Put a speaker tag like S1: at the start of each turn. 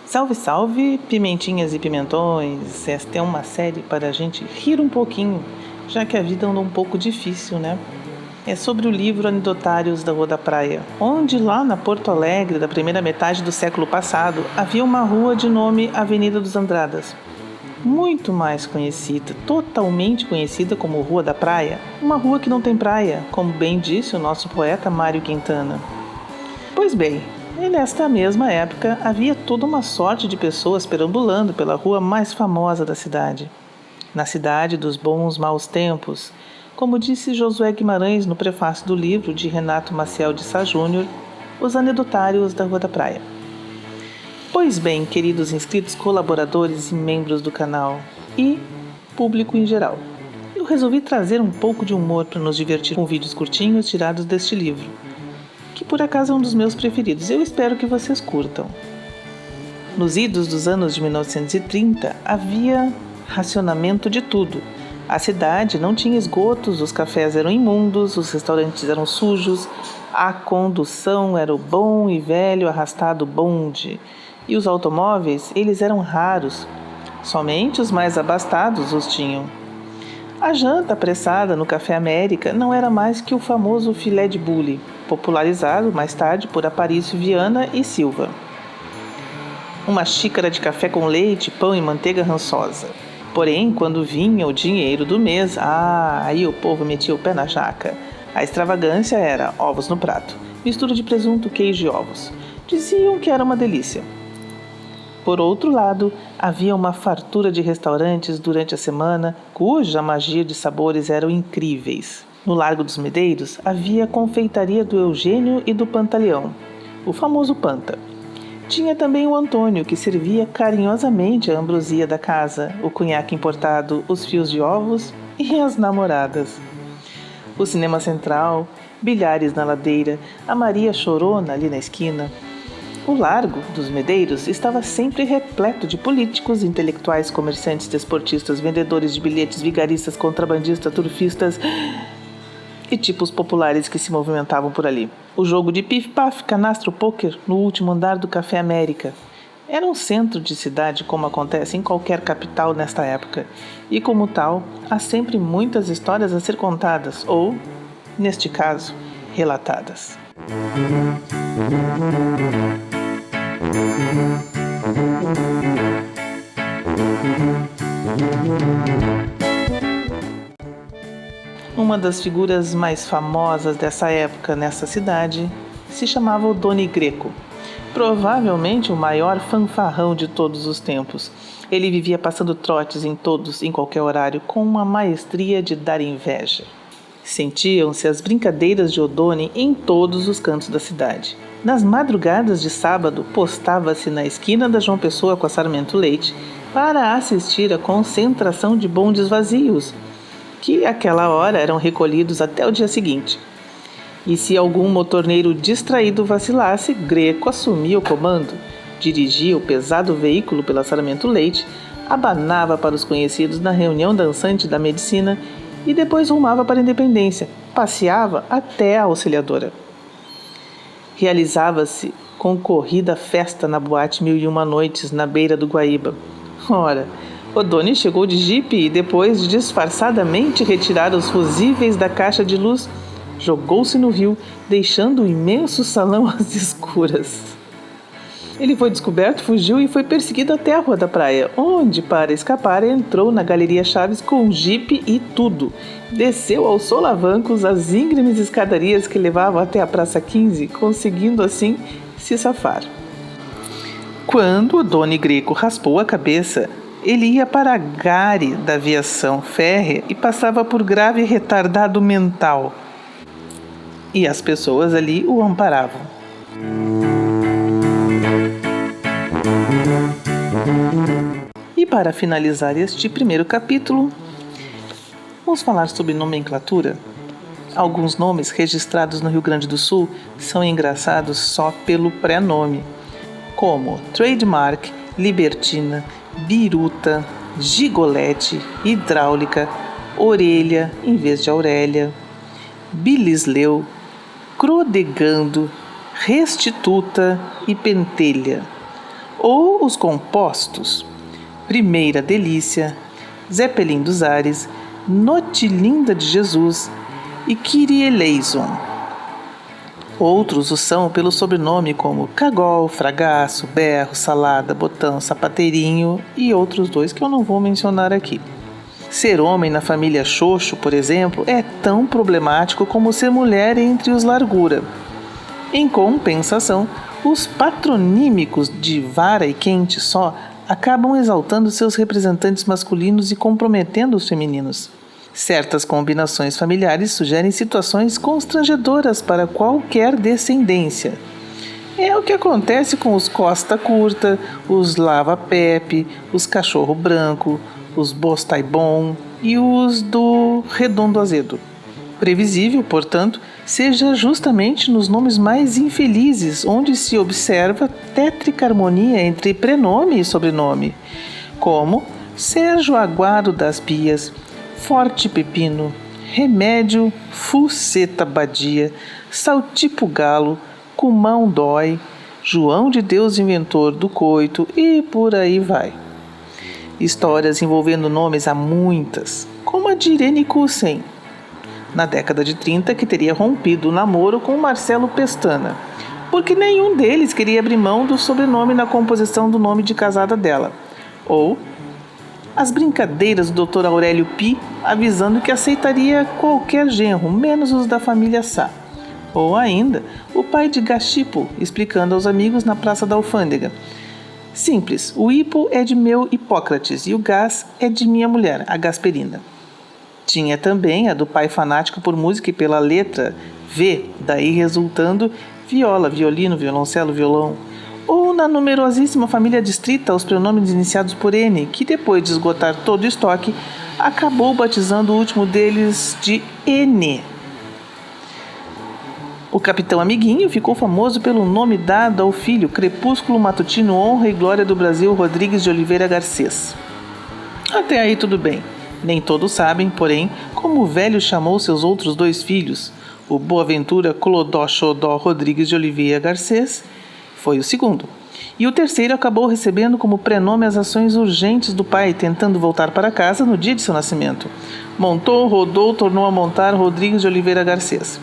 S1: Salve, salve, pimentinhas e pimentões! Esta é uma série para a gente rir um pouquinho, já que a vida anda um pouco difícil, né? É sobre o livro Anedotários da Rua da Praia, onde lá na Porto Alegre, da primeira metade do século passado, havia uma rua de nome Avenida dos Andradas. Muito mais conhecida, totalmente conhecida como Rua da Praia, uma rua que não tem praia, como bem disse o nosso poeta Mário Quintana. Pois bem, e nesta mesma época havia toda uma sorte de pessoas perambulando pela rua mais famosa da cidade. Na cidade dos bons maus tempos, como disse Josué Guimarães no prefácio do livro de Renato Maciel de Sá Júnior, Os Anedotários da Rua da Praia. Pois bem, queridos inscritos, colaboradores e membros do canal, e público em geral, eu resolvi trazer um pouco de humor para nos divertir com vídeos curtinhos tirados deste livro, que por acaso é um dos meus preferidos. Eu espero que vocês curtam. Nos idos dos anos de 1930, havia racionamento de tudo. A cidade não tinha esgotos, os cafés eram imundos, os restaurantes eram sujos, a condução era o bom e velho arrastado bonde. E os automóveis, eles eram raros. Somente os mais abastados os tinham. A janta apressada no Café América não era mais que o famoso filé de bule, popularizado mais tarde por Aparício Viana e Silva. Uma xícara de café com leite, pão e manteiga rançosa. Porém, quando vinha o dinheiro do mês, aí o povo metia o pé na jaca. A extravagância era ovos no prato, mistura de presunto, queijo e ovos. Diziam que era uma delícia. Por outro lado, havia uma fartura de restaurantes durante a semana, cuja magia de sabores eram incríveis. No Largo dos Medeiros, havia a confeitaria do Eugênio e do Pantaleão, o famoso Panta. Tinha também o Antônio, que servia carinhosamente a ambrosia da casa, o cunhaque importado, os fios de ovos e as namoradas. O Cinema Central, bilhares na ladeira, a Maria Chorona ali na esquina. O Largo dos Medeiros estava sempre repleto de políticos, intelectuais, comerciantes, desportistas, vendedores de bilhetes, vigaristas, contrabandistas, turfistas e tipos populares que se movimentavam por ali. O jogo de pif-paf, canastro, pôquer no último andar do Café América. Era um centro de cidade como acontece em qualquer capital nesta época. E como tal, há sempre muitas histórias a ser contadas ou, neste caso, relatadas. Uma das figuras mais famosas dessa época nessa cidade se chamava o Doni Greco, provavelmente o maior fanfarrão de todos os tempos. Ele vivia passando trotes em qualquer horário, com uma maestria de dar inveja. Sentiam-se as brincadeiras de Odoni em todos os cantos da cidade. Nas madrugadas de sábado, postava-se na esquina da João Pessoa com a Sarmento Leite para assistir à concentração de bondes vazios, que àquela hora eram recolhidos até o dia seguinte. E se algum motorneiro distraído vacilasse, Greco assumia o comando, dirigia o pesado veículo pela Sarmento Leite, abanava para os conhecidos na reunião dançante da medicina e depois rumava para a Independência, passeava até a Auxiliadora. Realizava-se concorrida festa na boate 1001 Noites, na beira do Guaíba. Ora, Odoni chegou de jipe e depois de disfarçadamente retirar os fusíveis da caixa de luz, jogou-se no rio, deixando o imenso salão às escuras. Ele foi descoberto, fugiu e foi perseguido até a Rua da Praia, onde, para escapar, entrou na Galeria Chaves com jipe e tudo. Desceu aos solavancos as íngremes escadarias que levavam até a Praça 15, conseguindo assim se safar. Quando Odoni Greco raspou a cabeça, ele ia para a gare da aviação férrea e passava por grave retardado mental. E as pessoas ali o amparavam. E para finalizar este primeiro capítulo, vamos falar sobre nomenclatura. Alguns nomes registrados no Rio Grande do Sul são engraçados só pelo pré-nome, como Trademark, Libertina, Biruta, Gigolete, Hidráulica, Orelha em vez de Aurélia, Bilisleu, Crodegando, Restituta e Pentelha. Ou os compostos: Primeira Delícia, Zeppelin dos Ares, Notilinda de Jesus e Kyrie eleison. Outros o são pelo sobrenome como Cagol, Fragaço, Berro, Salada, Botão, Sapateirinho e outros dois que eu não vou mencionar aqui. Ser homem na família Xoxo, por exemplo, é tão problemático como ser mulher entre os Largura. Em compensação, os patronímicos de Vara e Quente só acabam exaltando seus representantes masculinos e comprometendo os femininos. Certas combinações familiares sugerem situações constrangedoras para qualquer descendência. É o que acontece com os Costa Curta, os Lava Pepe, os Cachorro Branco, os Bostaibon e os do Redondo Azedo. Previsível, portanto, seja justamente nos nomes mais infelizes onde se observa tétrica harmonia entre prenome e sobrenome, como Sérgio Aguado das Pias, Forte Pepino, Remédio Fuceta Badia, Saltipo Galo, Cumão Dói, João de Deus Inventor do Coito e por aí vai. Histórias envolvendo nomes há muitas, como a de Irene Kussen, na década de 30, que teria rompido o namoro com Marcelo Pestana, porque nenhum deles queria abrir mão do sobrenome na composição do nome de casada dela. Ou as brincadeiras do Dr. Aurélio Pi avisando que aceitaria qualquer genro, menos os da família Sá. Ou ainda, o pai de Gachipo explicando aos amigos na Praça da Alfândega: simples, o hipo é de meu Hipócrates e o gás é de minha mulher, a Gasperina. Tinha também a do pai fanático por música e pela letra V, daí resultando viola, violino, violoncelo, violão. Ou na numerosíssima família distrita os pronomes iniciados por N, que depois de esgotar todo o estoque, acabou batizando o último deles de N. O capitão Amiguinho ficou famoso pelo nome dado ao filho, Crepúsculo Matutino, honra e glória do Brasil, Rodrigues de Oliveira Garcês. Até aí tudo bem. Nem todos sabem, porém, como o velho chamou seus outros dois filhos. O Boaventura Clodó Xodó Rodrigues de Oliveira Garcês foi o segundo. E o terceiro acabou recebendo como prenome as ações urgentes do pai, tentando voltar para casa no dia de seu nascimento. Montou, rodou, tornou a montar Rodrigues de Oliveira Garcês.